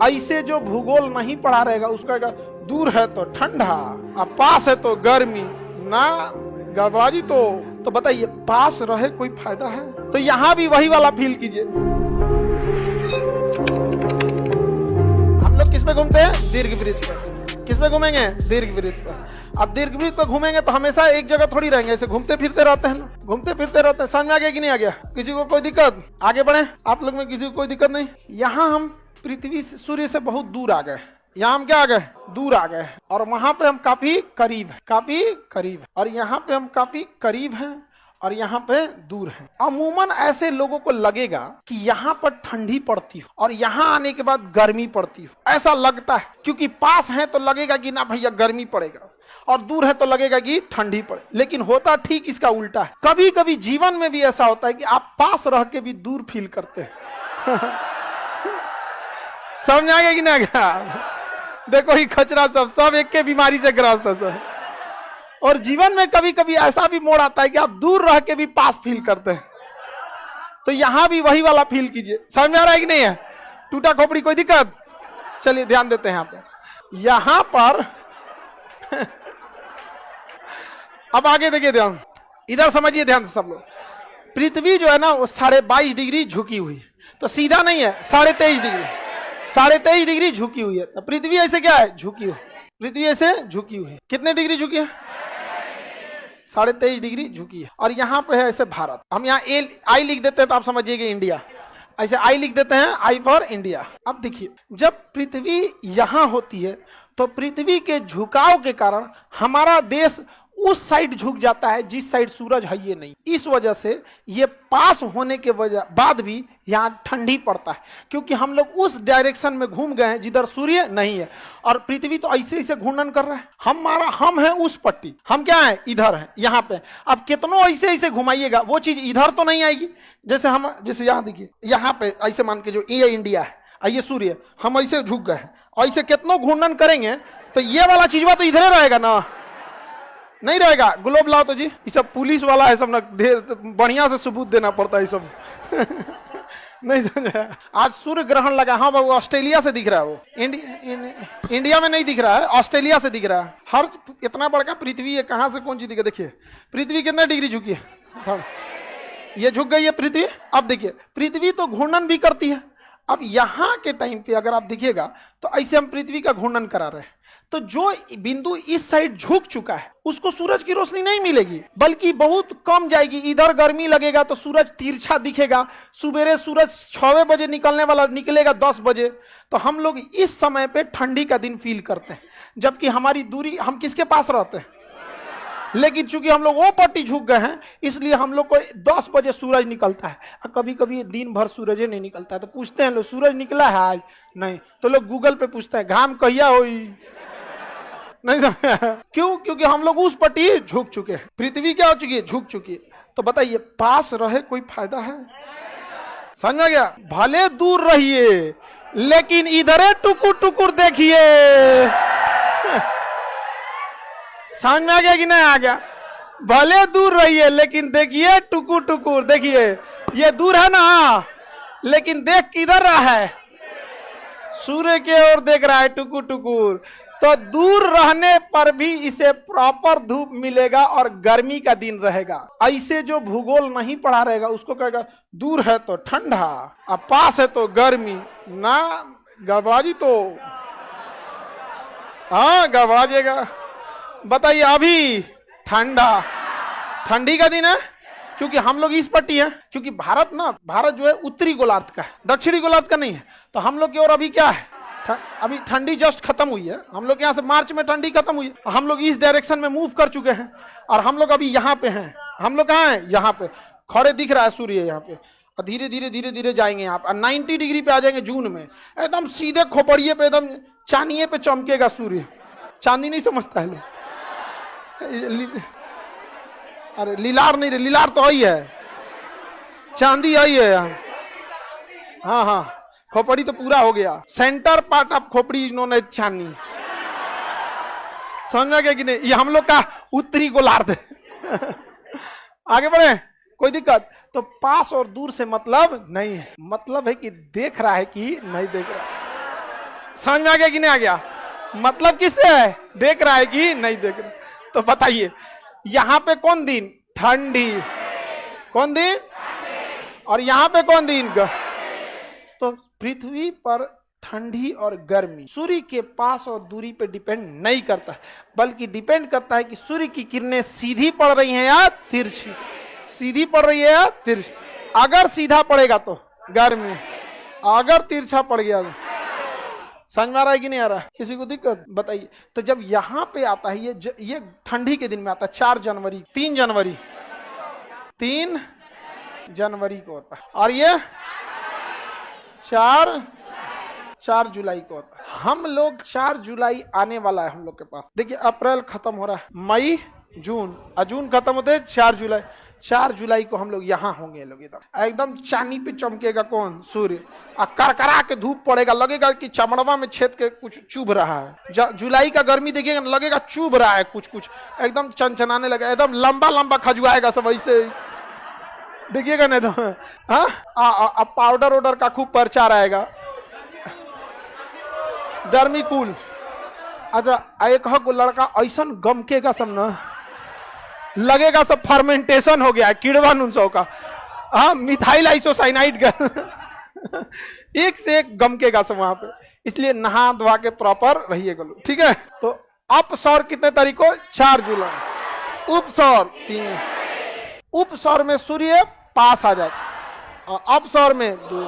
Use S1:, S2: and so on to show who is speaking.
S1: ऐसे जो भूगोल नहीं पढ़ा रहेगा उसका दूर है तो ठंडा, अब पास है तो गर्मी, ना गड़बड़ी तो बताइए पास रहे कोई फायदा है? तो यहाँ भी वही वाला फील कीजिए। हम लोग किस पे घूमते हैं? दीर्घवृत्त पर। किस पे घूमेंगे? दीर्घवृत्त पर। अब दीर्घवृत्त पर घूमेंगे तो हमेशा एक जगह थोड़ी रहेंगे, ऐसे घूमते फिरते रहते हैं, घूमते फिरते रहते हैं। समझ में आ गया कि नहीं आ गया? किसी को कोई दिक्कत? आगे बढ़े, आप लोग में किसी को कोई दिक्कत नहीं? यहाँ हम पृथ्वी से, सूर्य से बहुत दूर आ गए। यहाँ हम क्या आ गए? दूर आ गए। और वहां पे हम काफी करीब हैं, काफी करीब। और यहाँ पे हम काफी करीब हैं और यहाँ पे दूर है। अमूमन ऐसे लोगों को लगेगा कि यहाँ पर ठंडी पड़ती हो और यहाँ आने के बाद गर्मी पड़ती हो, ऐसा लगता है। क्योंकि पास है तो लगेगा कि ना भैया गर्मी पड़ेगा, और दूर है तो लगेगा कि ठंडी पड़े। लेकिन होता ठीक इसका उल्टा है। कभी कभी जीवन में भी ऐसा होता है कि आप पास रह के भी दूर फील करते हैं। समझ आ गया कि ना गया? देखो ही खचरा सब एक के बीमारी से ग्रस्त है सब। और जीवन में कभी कभी ऐसा भी मोड़ आता है कि आप दूर रह के भी पास फील करते हैं। तो यहां भी वही वाला फील कीजिए। समझ में आ रहा है कि नहीं है? टूटा खोपड़ी कोई दिक्कत? चलिए ध्यान देते हैं यहां पर। अब आगे देखिए, ध्यान इधर समझिए ध्यान से सब लोग। पृथ्वी जो है ना वो 22.5 डिग्री झुकी हुई है, तो सीधा नहीं है, 23.5 डिग्री, 23.5 डिग्री झुकी हुई है। तो पृथ्वी ऐसे क्या है? झुकी हुई। पृथ्वी ऐसे झुकी हुई है। कितने डिग्री झुकी है? 23.5 डिग्री झुकी है। और यहाँ पे है ऐसे भारत। हम यहाँ आई लिख देते हैं तो आप समझिएगा इंडिया। ऐसे आई लिख देते हैं, आई फॉर इंडिया। अब देखिए, जब पृथ्वी यहाँ होती है तो पृथ्वी के झुकाव के कारण हमारा देश उस साइड झुक जाता है जिस साइड सूरज है ये नहीं। इस वजह से ये पास होने के बाद भी यहाँ ठंडी पड़ता है, क्योंकि हम लोग उस डायरेक्शन में घूम गए हैं जिधर सूर्य नहीं है। और पृथ्वी तो ऐसे ऐसे घूर्णन कर रहा है। हम है उस पट्टी, हम क्या है? इधर है, यहाँ पे। अब कितनों ऐसे ऐसे घुमाइएगा वो चीज इधर तो नहीं आएगी। जैसे यहाँ देखिए, यहाँ पे ऐसे मान के जो ये इंडिया है, ये सूर्य, हम ऐसे झुक गए हैं, ऐसे कितनों घूर्णन करेंगे तो ये वाला चीजवा तो इधर रहेगा ना, नहीं रहेगा। ग्लोब लाओ तो जी, ये सब पुलिस वाला है सब ना, ढेर बढ़िया से सबूत देना पड़ता है सब। नहीं समझा? आज सूर्य ग्रहण लगा। हाँ बाबू, ऑस्ट्रेलिया से दिख रहा है वो, इंडिया में नहीं दिख रहा है, ऑस्ट्रेलिया से दिख रहा है। हर इतना बड़का पृथ्वी है, कहाँ से कौन चीज दिखे? देखिए पृथ्वी कितने डिग्री झुकी है, ये झुक गई है पृथ्वी। अब देखिए, पृथ्वी तो घूर्णन भी करती है। अब यहाँ के टाइम पे अगर आप देखिएगा तो ऐसे हम पृथ्वी का घूर्णन करा रहे हैं, तो जो बिंदु इस साइड झुक चुका है उसको सूरज की रोशनी नहीं मिलेगी, बल्कि बहुत कम जाएगी। इधर गर्मी लगेगा तो सूरज तिरछा दिखेगा। सुबेरे सूरज 6 बजे निकलने वाला निकलेगा 10 बजे। तो हम लोग इस समय पे ठंडी का दिन फील करते हैं, जबकि हमारी दूरी, हम किसके पास रहते हैं? लेकिन चूंकि हम लोग वो पट्टी झुक गए हैं, इसलिए हम लोग को 10 बजे सूरज निकलता है। और कभी कभी दिन भर सूरज नहीं निकलता है, तो पूछते हैं लोग सूरज निकला है आज? नहीं। तो लोग गूगल पे पूछते हैं घाम कहिया हुई? नहीं। क्यों? क्योंकि हम लोग उस पट्टी झुक चुके हैं। पृथ्वी क्या हो चुकी है? झुक चुकी है। तो बताइए पास रहे कोई फायदा है? समझ में गया? भले दूर रहिए लेकिन इधरे टुकुर टुकुर देखिए। समझ में आ गया कि नहीं आ गया? भले दूर रहिए लेकिन देखिए टुकुर टुकुर देखिए। ये दूर है ना, लेकिन देख किधर रहा है? सूर्य के ओर देख रहा है टुकुर टुकुर। तो दूर रहने पर भी इसे प्रॉपर धूप मिलेगा और गर्मी का दिन रहेगा। ऐसे जो भूगोल नहीं पढ़ा रहेगा उसको कहेगा दूर है तो ठंडा, अब पास है तो गर्मी, ना गड़बड़ी हाँ गड़बड़ाएगा। बताइए अभी ठंडी का दिन है, क्योंकि हम लोग इस पट्टी है। क्योंकि भारत जो है उत्तरी गोलार्ध का है, दक्षिणी गोलार्ध का नहीं है। तो हम लोग की ओर अभी क्या है? अभी ठंडी जस्ट खत्म हुई है। हम लोग यहाँ से मार्च में ठंडी खत्म हुई है। हम लोग इस डायरेक्शन में मूव कर चुके हैं और हम लोग अभी यहाँ पे हैं। हम लोग कहाँ हैं? यहाँ पे खड़े दिख रहा है सूर्य यहाँ पे। और धीरे धीरे धीरे धीरे जाएंगे यहाँ पे 90 डिग्री पे आ जाएंगे जून में। एकदम सीधे खोपड़िए पे, एकदम चांदिये पे चमकेगा सूर्य। चांदी नहीं समझता है लोग? अरे लीलार नहीं, लीलार तो आई है, चांदी आई है। हाँ हाँ, खोपड़ी तो पूरा हो गया। सेंटर पार्ट ऑफ खोपड़ी इन्होंने छानी। समझ गया कि नहीं? ये हम लोग का उत्तरी गोलार्ध है। आगे बढ़े, कोई दिक्कत? तो पास और दूर से मतलब नहीं है, मतलब है कि देख रहा है कि नहीं देख रहा। समझ में आ गया कि नहीं आ गया? मतलब किससे है? देख रहा है कि नहीं देख रहा? तो बताइए यहां पे कौन दिन? ठंडी। कौन दिन? और यहां पे कौन दिन? तो पृथ्वी पर ठंडी और गर्मी सूर्य के पास और दूरी पे डिपेंड नहीं करता, बल्कि डिपेंड करता है कि सूर्य की किरणें सीधी पड़ रही हैं या तिरछी। सीधी पड़ रही है या तिरछी? अगर सीधा पड़ेगा तो गर्मी, अगर तिरछा पड़ गया तो समझ में आ रहा है कि नहीं आ रहा? किसी को दिक्कत? बताइए। तो जब यहाँ पे आता है ये ठंडी के दिन में आता है 4 जनवरी, 3 जनवरी, 3 जनवरी को होता है, और ये 4 जुलाई को होता है। हम लोग 4 जुलाई आने वाला है हम लोग के पास। देखिए अप्रैल खत्म हो रहा है, मई जून, जून खत्म होते हैं 4 जुलाई। 4 जुलाई को हम लोग यहाँ होंगे, लोग एकदम चांदी पे चमकेगा कौन? सूर्य। करकरा के धूप पड़ेगा, लगेगा कि चमड़वा में छेद के कुछ चुभ रहा है। जुलाई का गर्मी देखिएगा, लगेगा चुभ रहा है कुछ कुछ, एकदम चनचनाने लगेगा, एकदम लंबा लंबा खजुआएगा सब ऐसे, देखिएगा नहीं तो। हाँ, पाउडर वाउडर का खूब प्रचार आएगा। गर्मी कूल। अच्छा एक को लड़का ऐसा गमकेगा सब ना, लगेगा सब फर्मेंटेशन हो गया है किड़वा नुनसो का। हाँ, मिथाइल आइसोसाइनाइड का एक से एक गमकेगा सब वहां पे। इसलिए नहा धोवा के प्रॉपर रहिएगा लोग, ठीक है? तो अपसौर कितने तारीख को? 4 जुलाई। उपसौर 3। उपसौर में सूर्य पास आ जाता, और अपसौर में 2।